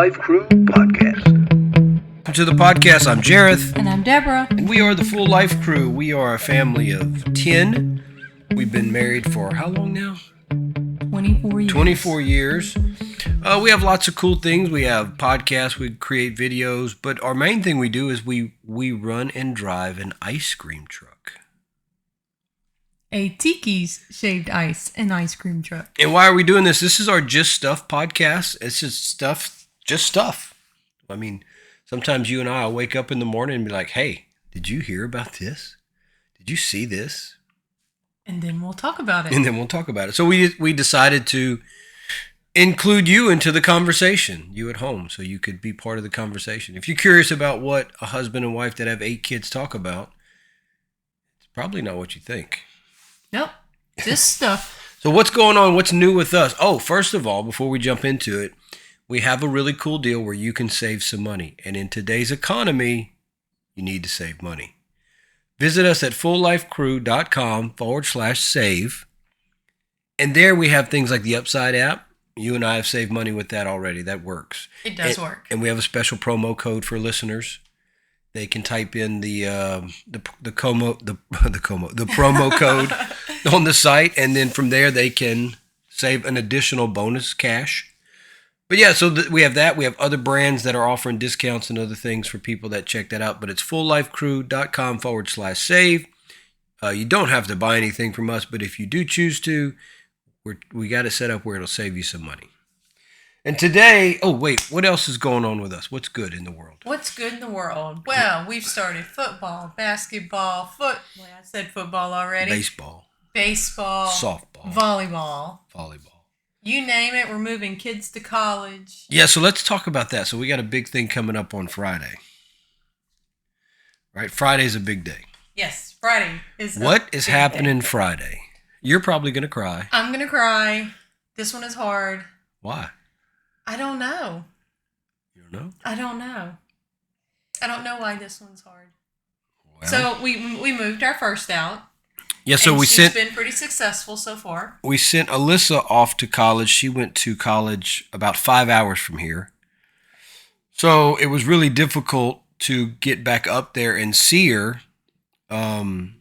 Life Crew Podcast. Welcome to the podcast. I'm Jareth. And I'm Deborah. And we are the Full Life Crew. We are a family of 10. We've been married for how long now? 24 years. 24 years. We have lots of cool things. We have podcasts. We create videos. But our main thing we do is we run and drive an ice cream truck. A Tiki's shaved ice and ice cream truck. And why are we doing this? This is our Just Stuff podcast. It's just stuff. I mean, sometimes you and I will wake up in the morning and be like, hey, did you hear about this? Did you see this? And then we'll talk about it. So we decided to include you into the conversation, you at home, so you could be part of the conversation. If you're curious about what a husband and wife that have 8 kids talk about, it's probably not what you think. Nope. Just stuff. So what's going on? What's new with us? Oh, first of all, before we jump into it, we have a really cool deal where you can save some money. And in today's economy, you need to save money. Visit us at fulllifecrew.com/save. And there we have things like the Upside app. You and I have saved money with that already. That works. It does work. And we have a special promo code for listeners. They can type in the promo code on the site, and then from there they can save an additional bonus cash. But yeah, so we have that. We have other brands that are offering discounts and other things for people that check that out. But it's fulllifecrew.com/save. You don't have to buy anything from us, but if you do choose to, we got it set up where it'll save you some money. And today, what else is going on with us? What's good in the world? What's good in the world? Well, we've started football, basketball, I said football already. Baseball. Softball. Volleyball. You name it, we're moving kids to college. Yeah, so let's talk about that. So we got a big thing coming up on Friday. Right? Friday's a big day. Yes, Friday is What is happening Friday? You're probably going to cry. I'm going to cry. This one is hard. Why? I don't know. You don't know? I don't know. I don't know why this one's hard. Well, so we moved our first out. Yeah, so she's been pretty successful so far. We sent Alyssa off to college. She went to college about 5 hours from here. So it was really difficult to get back up there and see her on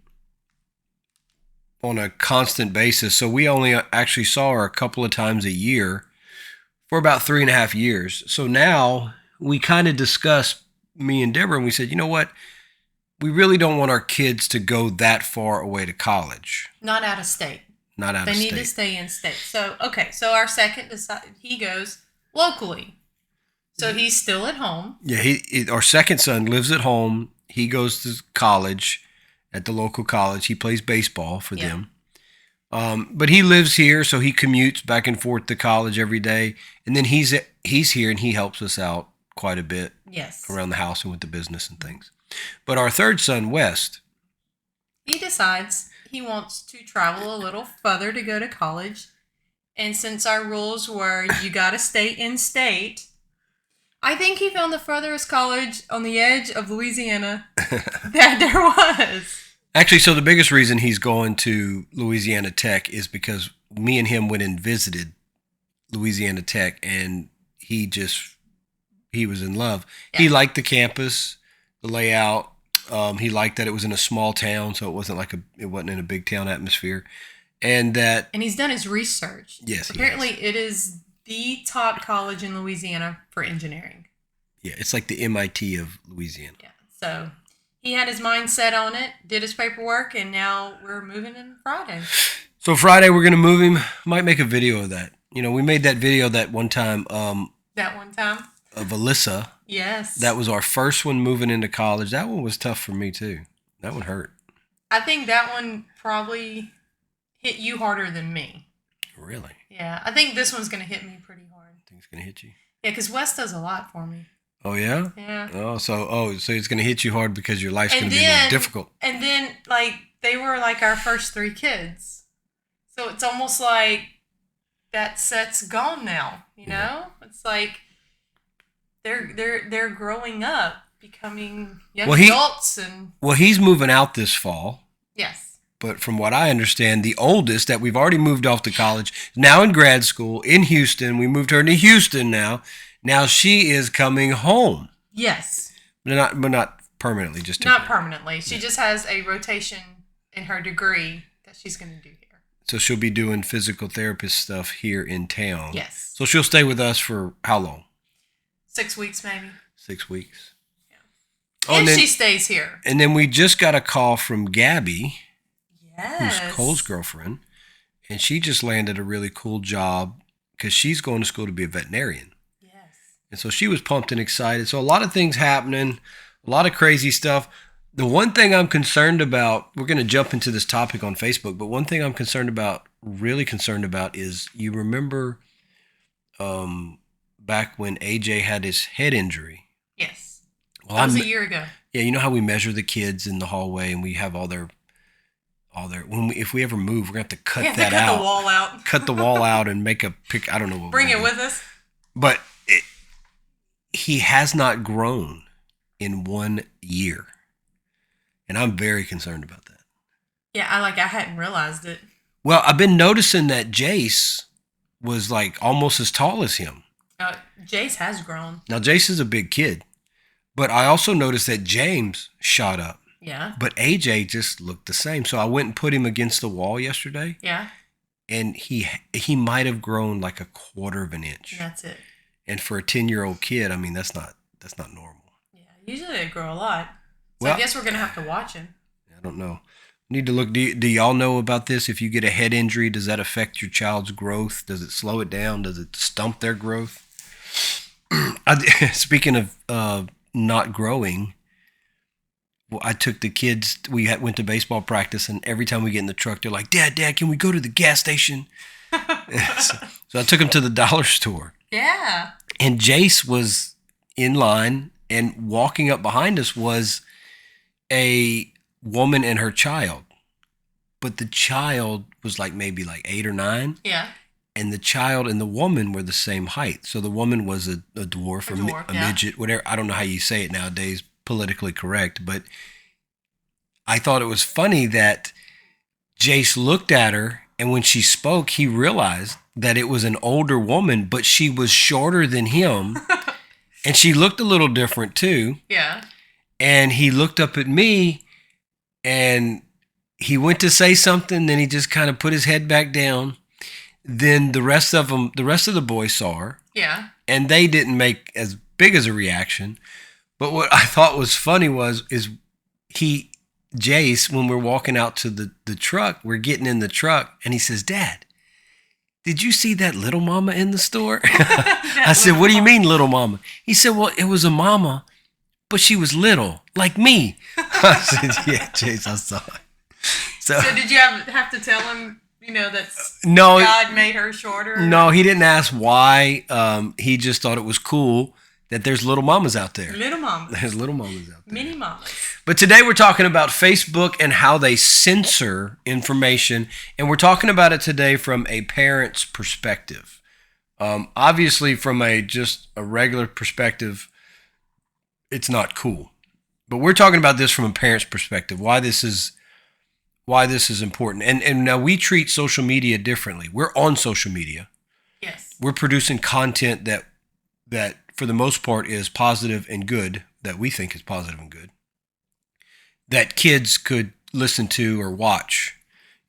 a constant basis. So we only actually saw her a couple of times a year for about 3.5 years. So now we kind of discussed, me and Deborah, and we said, you know what? We really don't want our kids to go that far away to college. Not out of state. They need to stay in state. So, so our second, he goes locally. So he's still at home. Yeah, our second son lives at home. He goes to college at the local college. He plays baseball for them. But he lives here, so he commutes back and forth to college every day. And then he's here, and he helps us out quite a bit. Yes. Around the house and with the business and things. But our third son, West, he decides he wants to travel a little further to go to college. And since our rules were you got to stay in state, I think he found the furthest college on the edge of Louisiana that there was. Actually, so the biggest reason he's going to Louisiana Tech is because me and him went and visited Louisiana Tech, and he was in love. Yeah. He liked the campus, the layout. He liked that it was in a small town, so it wasn't in a big town atmosphere, and he's done his research. Yes, apparently it is the top college in Louisiana for engineering. Yeah, it's like the MIT of Louisiana. Yeah, so he had his mind set on it, did his paperwork, and now we're moving in Friday. So Friday we're going to move him. Might make a video of that. You know, we made that video that one time. Of Alyssa. Yes. That was our first one moving into college. That one was tough for me too. That one hurt. I think that one probably hit you harder than me. Really? Yeah. I think this one's going to hit me pretty hard. I think it's going to hit you? Yeah, because Wes does a lot for me. Oh, yeah? Yeah. So it's going to hit you hard because your life's going to be more difficult. And then, they were our first 3 kids. So it's almost like that set's gone now, you know? Yeah. It's like they're growing up, becoming young adults. Well, he's moving out this fall. Yes. But from what I understand, the oldest that we've already moved off to college, now in grad school in Houston. We moved her to Houston now. Now she is coming home. Yes. But not permanently, just not permanently. She just has a rotation in her degree that she's going to do here. So she'll be doing physical therapist stuff here in town. Yes. So she'll stay with us for how long? 6 weeks, maybe. 6 weeks. Yeah. Oh, and then, she stays here. And then we just got a call from Gabby, yes, who's Cole's girlfriend, and she just landed a really cool job because she's going to school to be a veterinarian. Yes. And so she was pumped and excited. So a lot of things happening, a lot of crazy stuff. The one thing I'm concerned about, we're going to jump into this topic on Facebook, but one thing I'm really concerned about is, you remember back when AJ had his head injury? Yes. Well, that was a year ago. Yeah, you know how we measure the kids in the hallway and we have all their if we ever move, we're going to have to cut that out. Cut the wall out. Cut the wall out and make a pic. I don't know what. Bring it with us. But he has not grown in 1 year. And I'm very concerned about that. Yeah, I hadn't realized it. Well, I've been noticing that Jace was like almost as tall as him. Jace has grown. Now, Jace is a big kid. But I also noticed that James shot up. Yeah. But AJ just looked the same. So I went and put him against the wall yesterday. Yeah. And he might have grown like a quarter of an inch. That's it. And for a 10-year-old kid, I mean, that's not normal. Yeah, usually they grow a lot. So well, I guess we're going to have to watch him. I don't know. Need to look. Do y'all know about this? If you get a head injury, does that affect your child's growth? Does it slow it down? Does it stump their growth? Speaking of not growing, well, I took the kids. We went to baseball practice, and every time we get in the truck, they're like, Dad, can we go to the gas station? So I took them to the dollar store. Yeah. And Jace was in line, and walking up behind us was a woman and her child. But the child was maybe 8 or 9. Yeah. And the child and the woman were the same height. So the woman was a dwarf, a midget, whatever. I don't know how you say it nowadays, politically correct. But I thought it was funny that Jace looked at her, and when she spoke, he realized that it was an older woman, but she was shorter than him. And she looked a little different too. Yeah. And he looked up at me, and he went to say something, then he just kind of put his head back down. Then the rest of the boys saw her. Yeah. And they didn't make as big as a reaction. But what I thought was funny is Jace, when we're walking out to the truck, we're getting in the truck, and he says, Dad, did you see that little mama in the store? I said, what do you mean, little mama? He said, well, it was a mama, but she was little, like me. I said, yeah, Jace, I saw it. So did you have to tell him, that God made her shorter? No, he didn't ask why. He just thought it was cool that there's little mamas out there. Little mamas. There's little mamas out there. Mini mamas. But today we're talking about Facebook and how they censor information. And we're talking about it today from a parent's perspective. Obviously, from just a regular perspective, it's not cool. But we're talking about this from a parent's perspective, why this is important. And now we treat social media differently. We're on social media. Yes. We're producing content that for the most part is positive and good, that we think is positive and good, that kids could listen to or watch.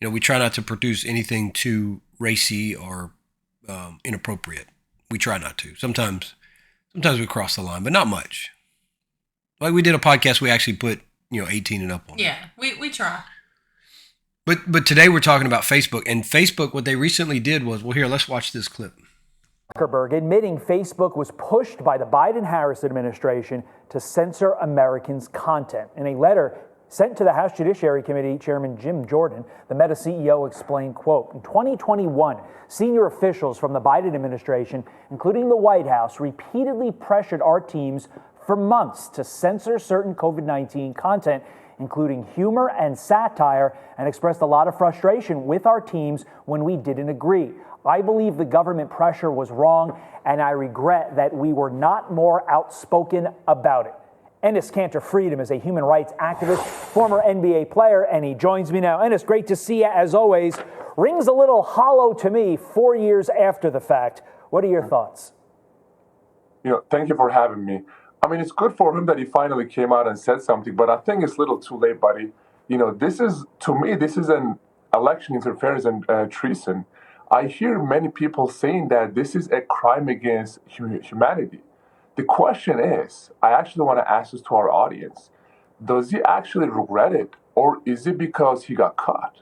We try not to produce anything too racy or inappropriate. We try not to. Sometimes we cross the line, but not much. Like we did a podcast, we actually put 18 and up on it. Yeah, we try. But today we're talking about Facebook. And Facebook, what they recently did was, well, here, let's watch this clip. Zuckerberg admitting Facebook was pushed by the Biden-Harris administration to censor Americans' content. In a letter sent to the House Judiciary Committee Chairman Jim Jordan, the Meta CEO explained, quote, in 2021, senior officials from the Biden administration, including the White House, repeatedly pressured our teams for months to censor certain COVID-19 content, including humor and satire, and expressed a lot of frustration with our teams when we didn't agree. I believe the government pressure was wrong, and I regret that we were not more outspoken about it. Enes Kanter Freedom is a human rights activist, former NBA player, and he joins me now. Enes, great to see you as always. Rings a little hollow to me 4 years after the fact. What are your thoughts? Thank you for having me. I mean, it's good for him that he finally came out and said something, but I think it's a little too late, buddy. To me, this is an election interference and treason. I hear many people saying that this is a crime against humanity. The question is, I actually want to ask this to our audience. Does he actually regret it, or is it because he got caught?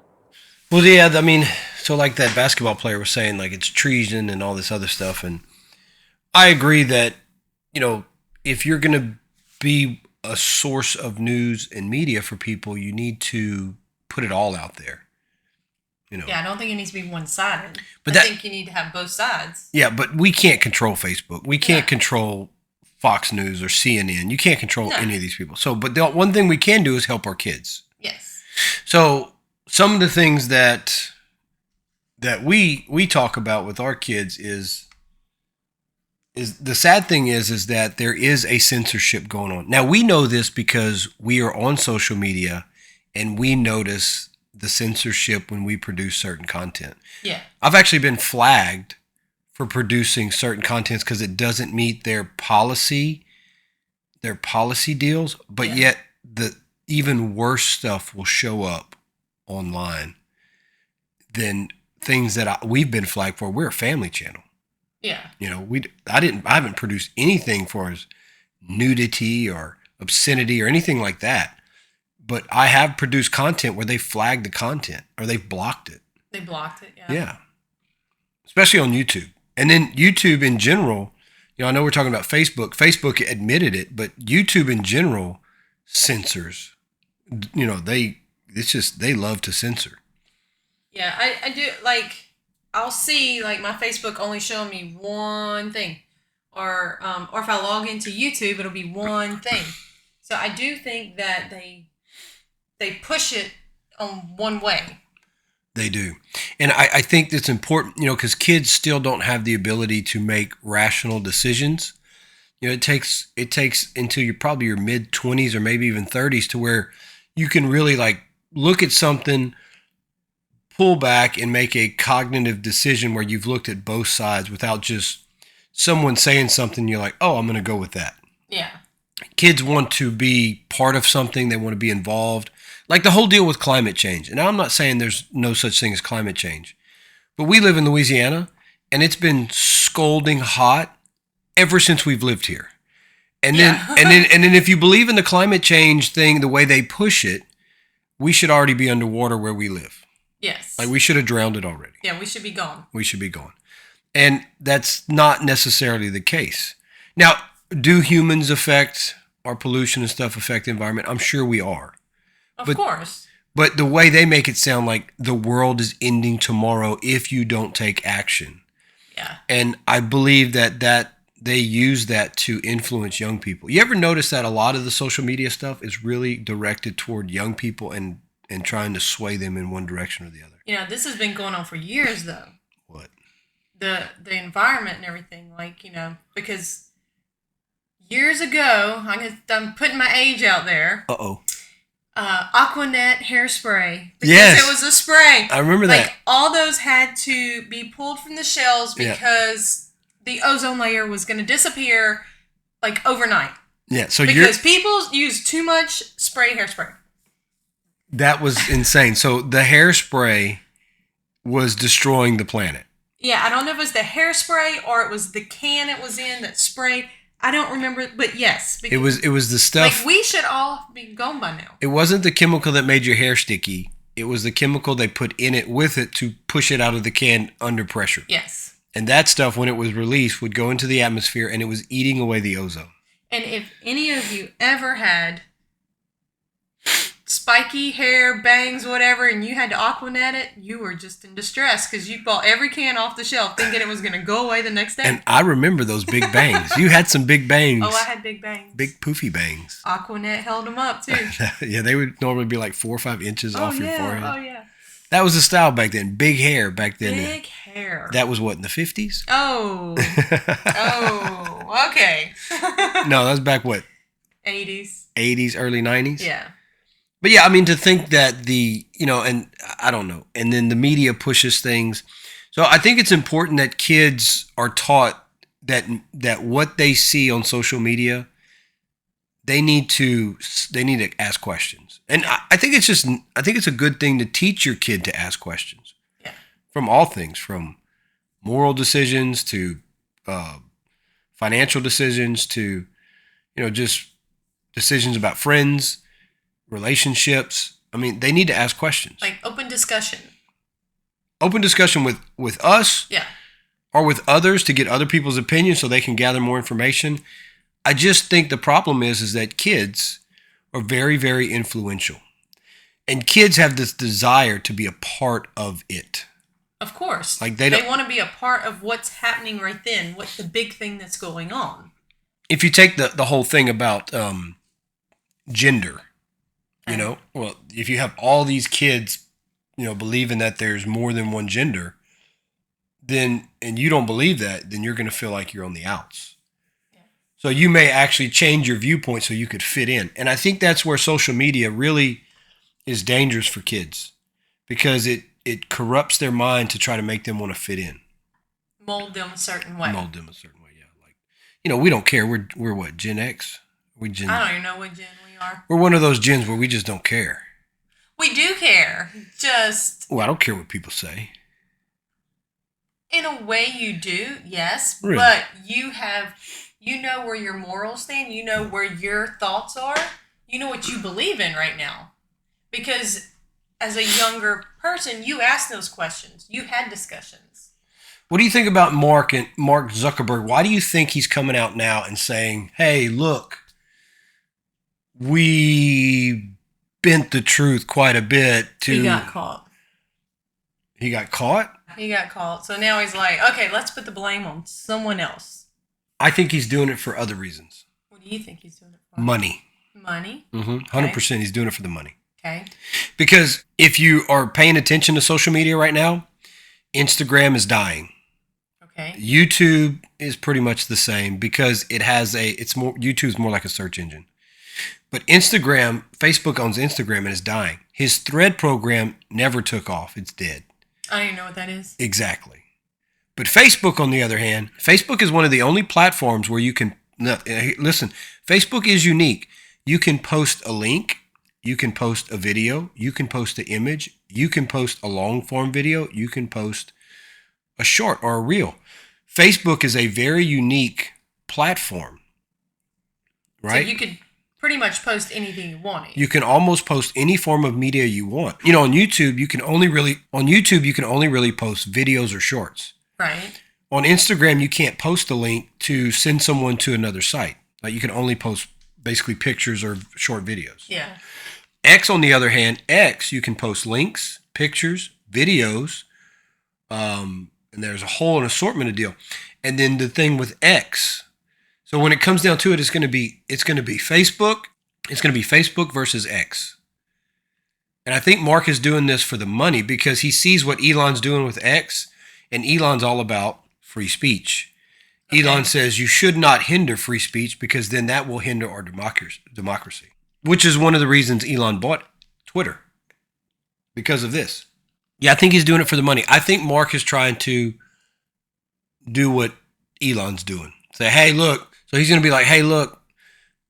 Well, yeah, I mean, so like that basketball player was saying, like it's treason and all this other stuff. And I agree that, if you're going to be a source of news and media for people, you need to put it all out there. Yeah, I don't think it needs to be one-sided. But I think you need to have both sides. Yeah, but we can't control Facebook. We can't control Fox News or CNN. You can't control any of these people. So, but the one thing we can do is help our kids. Yes. So some of the things that we talk about with our kids is the sad thing is that there is a censorship going on. Now we know this because we are on social media and we notice the censorship when we produce certain content. Yeah. I've actually been flagged for producing certain contents because it doesn't meet their policy deals, but yet the even worse stuff will show up online than things that we've been flagged for. We're a family channel. Yeah. I haven't produced anything for as nudity or obscenity or anything like that. But I have produced content where they flagged the content or they've blocked it. They blocked it, yeah. Yeah. Especially on YouTube. And then YouTube in general, I know we're talking about Facebook. Facebook admitted it, but YouTube in general censors. They love to censor. Yeah, I do, I'll see, my Facebook only showing me one thing. Or if I log into YouTube, it'll be one thing. So I do think that they push it on one way. They do. And I think that's important, because kids still don't have the ability to make rational decisions. It takes until you're probably your mid-20s or maybe even 30s to where you can really look at something, pull back and make a cognitive decision where you've looked at both sides without just someone saying something, you're like, oh, I'm going to go with that. Yeah. Kids want to be part of something. They want to be involved. Like the whole deal with climate change. And now I'm not saying there's no such thing as climate change, but we live in Louisiana and it's been scolding hot ever since we've lived here. And then, and then if you believe in the climate change thing, the way they push it, we should already be underwater where we live. Yes. We should have drowned it already. Yeah, we should be gone. We should be gone. And that's not necessarily the case. Now, do humans affect our pollution and stuff affect the environment? I'm sure we are. Of course. But the way they make it sound like the world is ending tomorrow if you don't take action. Yeah. And I believe that they use that to influence young people. You ever notice that a lot of the social media stuff is really directed toward young people and trying to sway them in one direction or the other? This has been going on for years, though. What? The environment and everything, because years ago, I'm putting my age out there. Uh-oh. Aquanet hairspray. Because yes. It was a spray. I remember that. All those had to be pulled from the shelves because the ozone layer was going to disappear overnight. Yeah, so because people use too much hairspray. That was insane. So the hairspray was destroying the planet. Yeah, I don't know if it was the hairspray or it was the can it was in that sprayed. I don't remember, but yes. It was the stuff. We should all be gone by now. It wasn't the chemical that made your hair sticky. It was the chemical they put in it with it to push it out of the can under pressure. Yes. And that stuff, when it was released, would go into the atmosphere and it was eating away the ozone. And if any of you ever had spiky hair, bangs, whatever, and you had to Aquanet it, you were just in distress because you bought every can off the shelf thinking it was going to go away the next day. And I remember those big bangs. You had some big bangs. Oh, I had big bangs. Big poofy bangs. Aquanet held them up, too. Yeah, they would normally be 4 or 5 inches off your forehead. Oh, yeah. That was the style back then. Big hair back then. Big hair. That was what, in the 50s? Oh. Okay. No, that was back what? 80s. 80s, early 90s? Yeah. But yeah, I mean, to think that and I don't know, and then the media pushes things. So I think it's important that kids are taught that what they see on social media, they need to ask questions. And I think it's a good thing to teach your kid to ask questions. Yeah. From all things, from moral decisions to financial decisions to, just decisions about friends, relationships. I mean, they need to ask questions. Like open discussion. Open discussion with us. Yeah. Or with others to get other people's opinions so they can gather more information. I just think the problem is that kids are very, very influential. And kids have this desire to be a part of it. Of course. Like they want to be a part of what's happening right then, what's the big thing that's going on. If you take the whole thing about gender, well, if you have all these kids, believing that there's more than one gender, then, and you don't believe that, then you're going to feel like you're on the outs. Yeah. So you may actually change your viewpoint so you could fit in. And I think that's where social media really is dangerous for kids, because it corrupts their mind to try to make them want to fit in. Mold them a certain way. Yeah. Like, we don't care. We're what, Gen X? I don't even know what gen we are. We're one of those gens where we just don't care. We do care. Well, I don't care what people say. In a way you do, yes. Really? But you know where your morals stand. You know where your thoughts are. You know what you believe in right now. Because as a younger person, you asked those questions. You had discussions. What do you think about Mark Zuckerberg? Why do you think he's coming out now and saying, hey, look, we bent the truth quite a bit to... He got caught. He got caught? He got caught. So now he's like, okay, let's put the blame on someone else. I think he's doing it for other reasons. What do you think he's doing it for? Money. Money? 100% he's doing it for the money. Okay. Because if you are paying attention to social media right now, Instagram is dying. Okay. YouTube is pretty much the same because YouTube's more like a search engine. But Facebook owns Instagram and it's dying. His Thread program never took off. It's dead. I don't even know what that is. Exactly. But Facebook, on the other hand, Facebook is one of the only platforms where you can, listen, Facebook is unique. You can post a link, you can post a video, you can post an image, you can post a long form video, you can post a short or a reel. Facebook is a very unique platform, right? So you could pretty much post anything you wanted. You can almost post any form of media you want. On YouTube, you can only really post videos or shorts. Right. On Instagram, you can't post a link to send someone to another site. Like you can only post basically pictures or short videos. Yeah. X, on the other hand, you can post links, pictures, videos, and there's a whole assortment of deal. And then the thing with X, so when it comes down to it, it's going to be Facebook. It's going to be Facebook versus X. And I think Mark is doing this for the money because he sees what Elon's doing with X, and Elon's all about free speech. Okay. Elon says you should not hinder free speech because then that will hinder our democracy, which is one of the reasons Elon bought Twitter, because of this. Yeah, I think he's doing it for the money. I think Mark is trying to do what Elon's doing. Say, hey, look. So he's going to be like, hey, look,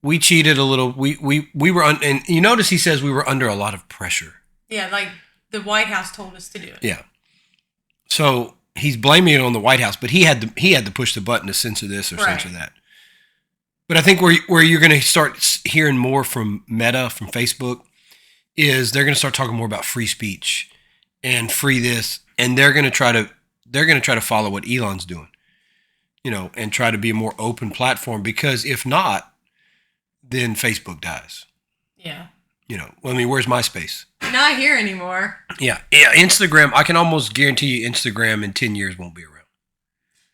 we cheated a little. We were and you notice he says we were under a lot of pressure. Yeah, like the White House told us to do it. Yeah. So he's blaming it on the White House, but he had to push the button to censor this or censor that. But I think where you're going to start hearing more from Meta, from Facebook, is they're going to start talking more about free speech and free this, and they're going to try to follow what Elon's doing. And try to be a more open platform, because if not, then Facebook dies. Yeah. Where's MySpace? Not here anymore. Yeah. Instagram, I can almost guarantee you Instagram in 10 years won't be around.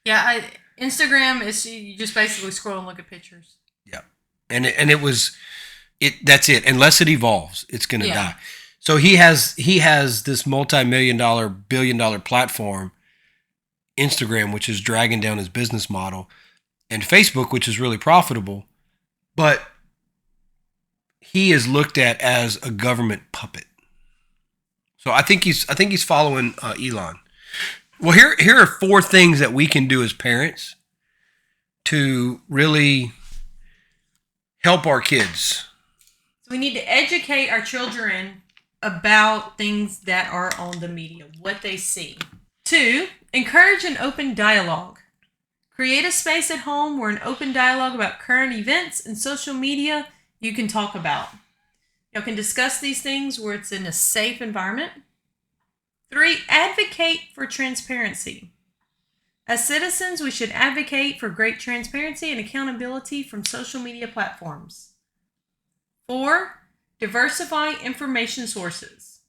Yeah, Instagram is you just basically scroll and look at pictures. Yeah. And that's it. Unless it evolves, it's going to die. So he has this multi-million-dollar, billion-dollar platform, Instagram, which is dragging down his business model, and Facebook, which is really profitable, but he is looked at as a government puppet. So I think he's following Elon. Well, here are 4 things that we can do as parents to really help our kids? So we need to educate our children about things that are on the media, what they see. 2, encourage an open dialogue. Create a space at home where an open dialogue about current events and social media you can talk about. You can discuss these things where it's in a safe environment. 3, advocate for transparency. As citizens, we should advocate for great transparency and accountability from social media platforms. 4, diversify information sources.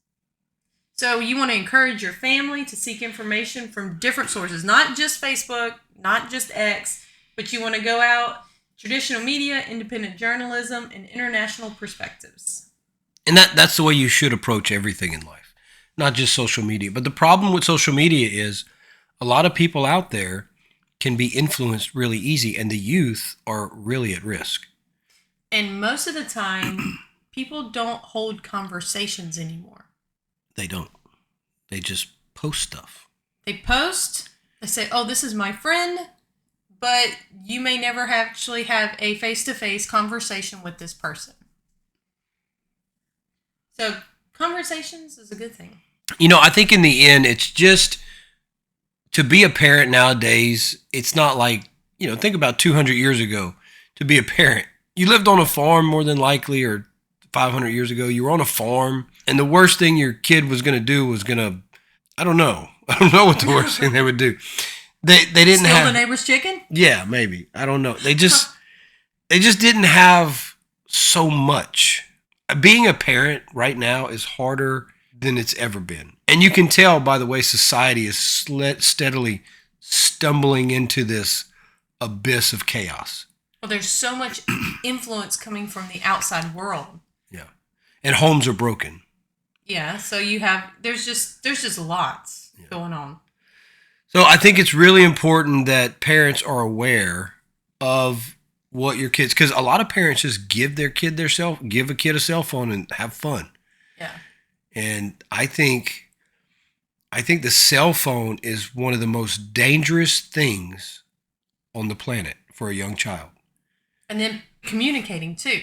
So you want to encourage your family to seek information from different sources, not just Facebook, not just X, but you want to go out, traditional media, independent journalism, and international perspectives. And that's the way you should approach everything in life, not just social media. But the problem with social media is a lot of people out there can be influenced really easy, and the youth are really at risk. And most of the time, people don't hold conversations anymore. They don't. They just post stuff. They post, they say, oh, this is my friend, but you may never actually have a face-to-face conversation with this person. So conversations is a good thing. I think in the end, it's just to be a parent nowadays. It's not like, think about 200 years ago to be a parent. You lived on a farm more than likely, or 500 years ago, you were on a farm, and the worst thing your kid was going to do was I don't know what the worst thing they would do. They didn't steal have the neighbor's chicken? Yeah, maybe. I don't know. They just didn't have so much. Being a parent right now is harder than it's ever been. And you can tell by the way society is steadily stumbling into this abyss of chaos. Well, there's so much influence coming from the outside world. Yeah. And homes are broken. Yeah, so there's just lots going on. So I think it's really important that parents are aware of what your kids, because a lot of parents just give a kid a cell phone and have fun. Yeah. And I think the cell phone is one of the most dangerous things on the planet for a young child. And then communicating too.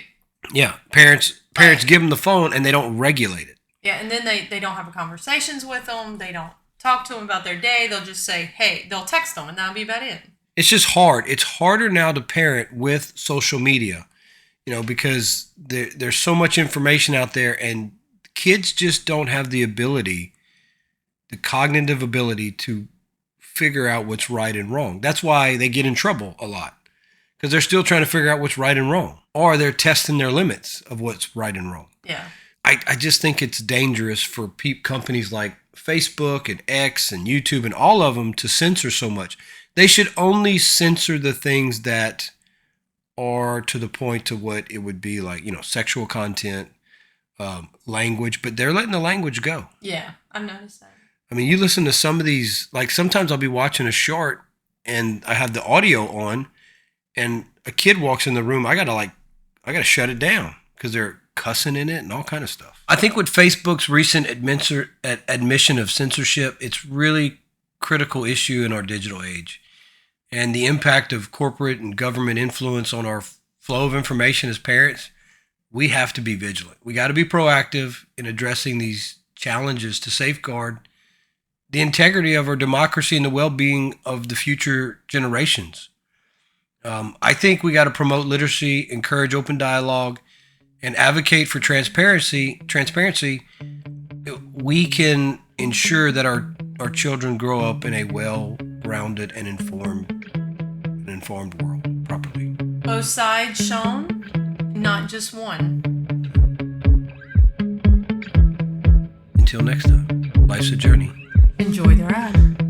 Yeah, parents give them the phone and they don't regulate it. Yeah, and then they don't have conversations with them. They don't talk to them about their day. They'll just say, hey, they'll text them, and that'll be about it. It's just hard. It's harder now to parent with social media, because there's so much information out there, and kids just don't have the cognitive ability to figure out what's right and wrong. That's why they get in trouble a lot, because they're still trying to figure out what's right and wrong, or they're testing their limits of what's right and wrong. Yeah. I just think it's dangerous for companies like Facebook and X and YouTube and all of them to censor so much. They should only censor the things that are to the point to what it would be like, sexual content, language, but they're letting the language go. Yeah, I've noticed that. I mean, you listen to some of these, like sometimes I'll be watching a short and I have the audio on and a kid walks in the room. I gotta shut it down because they're cussing in it and all kind of stuff. I think with Facebook's recent admission of censorship, it's really critical issue in our digital age. And the impact of corporate and government influence on our flow of information as parents, we have to be vigilant. We got to be proactive in addressing these challenges to safeguard the integrity of our democracy and the well-being of the future generations. I think we got to promote literacy, encourage open dialogue, and advocate for transparency. We can ensure that our children grow up in a well-rounded and informed world properly. Both sides shown, not just one. Until next time, life's a journey. Enjoy the ride.